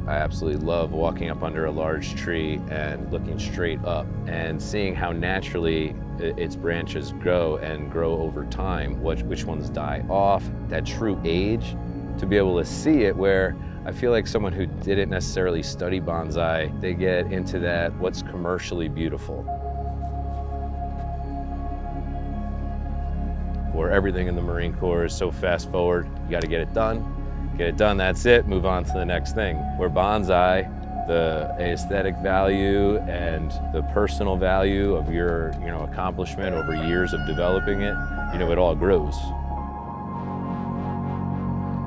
I absolutely love walking up under a large tree and looking straight up and seeing how naturally its branches grow and grow over time, which ones die off, that true age, to be able to see it, where I feel like someone who didn't necessarily study bonsai, they get into that, what's commercially beautiful. Where everything in the Marine Corps is so fast forward, you gotta get it done, that's it, move on to the next thing. Where bonsai, the aesthetic value and the personal value of your accomplishment over years of developing it, it all grows.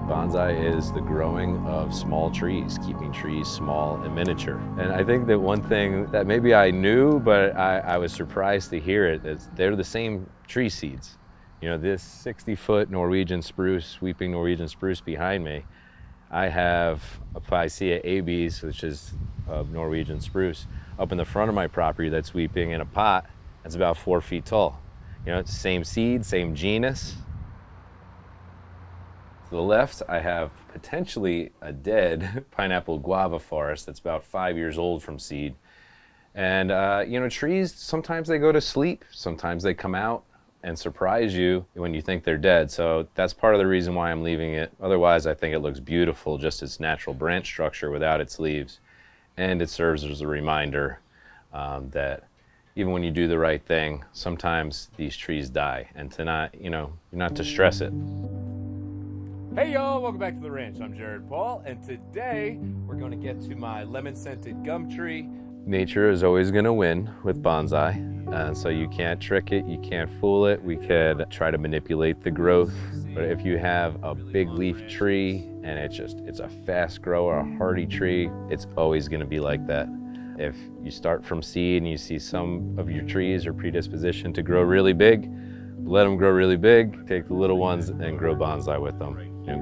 Bonsai is the growing of small trees, keeping trees small and miniature. And I think that one thing that maybe I knew, but I was surprised to hear it, is they're the same tree seeds. This 60-foot Norwegian spruce, sweeping Norwegian spruce behind me, I have a Picea abes, which is a Norwegian spruce, up in the front of my property that's sweeping in a pot that's about 4 feet tall. It's the same seed, same genus. To the left, I have potentially a dead pineapple guava forest that's about 5 years old from seed. And trees, sometimes they go to sleep, sometimes they come out and surprise you when you think they're dead. So that's part of the reason why I'm leaving it. Otherwise, I think it looks beautiful, just its natural branch structure without its leaves. And it serves as a reminder that even when you do the right thing, sometimes these trees die, and to not to stress it. Hey y'all, welcome back to the ranch. I'm Jared Paul, and today we're going to get to my lemon-scented gum tree. Nature is always going to win with bonsai. So you can't trick it, you can't fool it. We could try to manipulate the growth, but if you have a big leaf tree and it's a fast grower, a hardy tree, it's always going to be like that. If you start from seed and you see some of your trees are predispositioned to grow really big, let them grow really big, take the little ones and grow bonsai with them.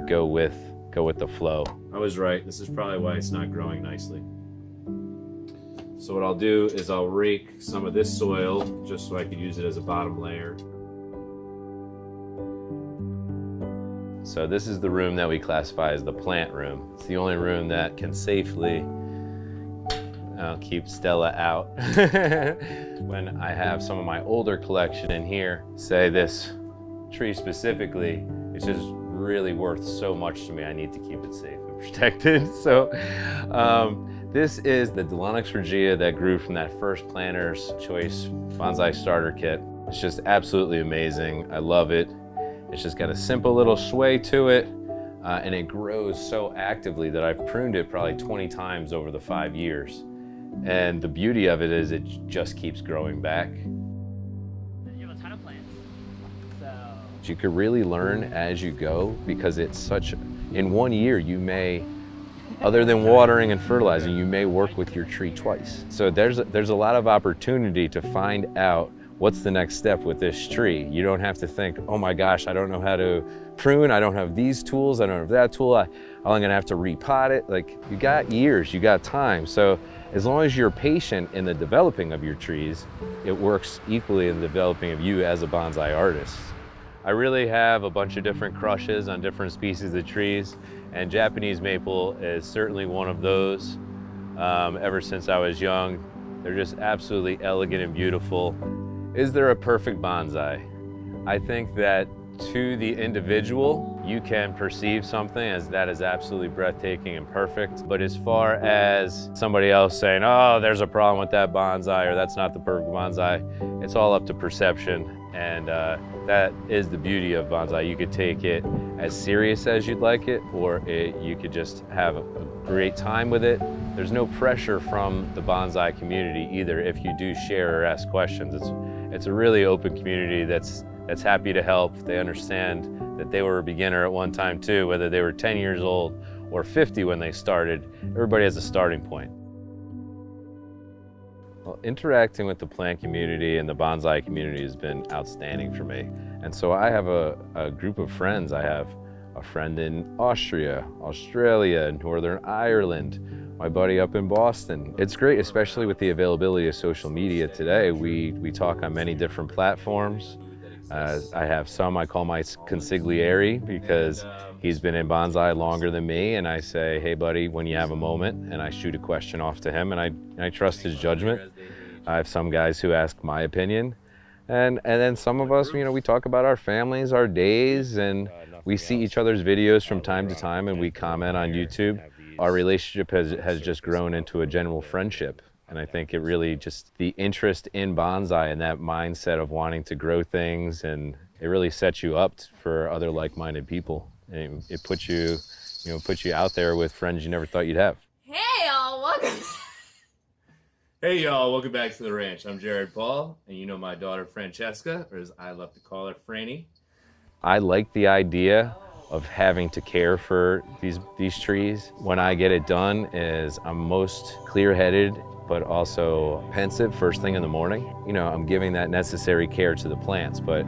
Go with the flow. I was right, this is probably why it's not growing nicely. So what I'll do is I'll rake some of this soil just so I could use it as a bottom layer. So this is the room that we classify as the plant room. It's the only room that can safely keep Stella out. When I have some of my older collection in here, say this tree specifically, it's just really worth so much to me. I need to keep it safe and protected. So this is the Delonix Regia that grew from that first Planter's Choice Bonsai Starter Kit. It's just absolutely amazing. I love it. It's just got a simple little sway to it, and it grows so actively that I've pruned it probably 20 times over the 5 years. And the beauty of it is it just keeps growing back. You have a ton of plants. So you could really learn as you go, because it's in 1 year you may, other than watering and fertilizing, you may work with your tree twice. So there's a lot of opportunity to find out what's the next step with this tree. You don't have to think, oh my gosh, I don't know how to prune, I don't have these tools, I don't have that tool, I'm gonna have to repot it. Like, you got years, you got time. So as long as you're patient in the developing of your trees, it works equally in the developing of you as a bonsai artist. I really have a bunch of different crushes on different species of trees, and Japanese maple is certainly one of those. Ever since I was young, they're just absolutely elegant and beautiful. Is there a perfect bonsai? I think that to the individual, you can perceive something as that is absolutely breathtaking and perfect. But as far as somebody else saying, oh, there's a problem with that bonsai, or that's not the perfect bonsai, it's all up to perception. And that is the beauty of bonsai. You could take it as serious as you'd like it, or you could just have a great time with it. There's no pressure from the bonsai community either if you do share or ask questions. It's a really open community that's happy to help. They understand that they were a beginner at one time too, whether they were 10 years old or 50 when they started. Everybody has a starting point. Well, interacting with the plant community and the bonsai community has been outstanding for me. And so I have a group of friends. I have a friend in Austria, Australia, Northern Ireland, my buddy up in Boston. It's great, especially with the availability of social media today. We talk on many different platforms. I have some I call my consigliere because he's been in bonsai longer than me, and I say, hey buddy, when you have a moment, and I shoot a question off to him, and I trust his judgment. I have some guys who ask my opinion, and then some of us, we talk about our families, our days, and we see each other's videos from time to time, and we comment on YouTube. Our relationship has just grown into a general friendship. And I think it really just the interest in bonsai and that mindset of wanting to grow things, and it really sets you up for other like-minded people. And it puts you, puts you out there with friends you never thought you'd have. Hey y'all, welcome. Hey y'all, welcome back to the ranch. I'm Jared Paul, and you know my daughter Francesca, or as I love to call her, Franny. I like the idea of having to care for these trees. When I get it done, I'm most clear-headed, but also pensive first thing in the morning. I'm giving that necessary care to the plants, but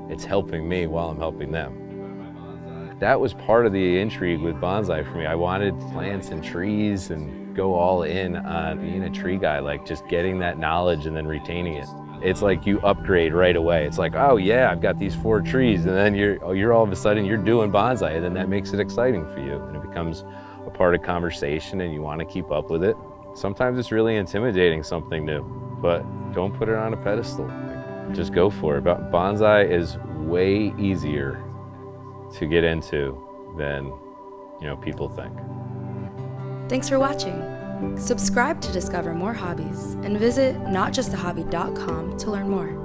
it's helping me while I'm helping them. That was part of the intrigue with bonsai for me. I wanted plants and trees and go all in on being a tree guy, like just getting that knowledge and then retaining it. It's like you upgrade right away. It's like, oh yeah, I've got these 4 trees, and then you're all of a sudden you're doing bonsai, and then that makes it exciting for you, and it becomes a part of conversation, and you want to keep up with it. Sometimes it's really intimidating, something new, but don't put it on a pedestal. Just go for it. But bonsai is way easier to get into than people think. Thanks for watching. Subscribe to discover more hobbies and visit notjusthehobby.com to learn more.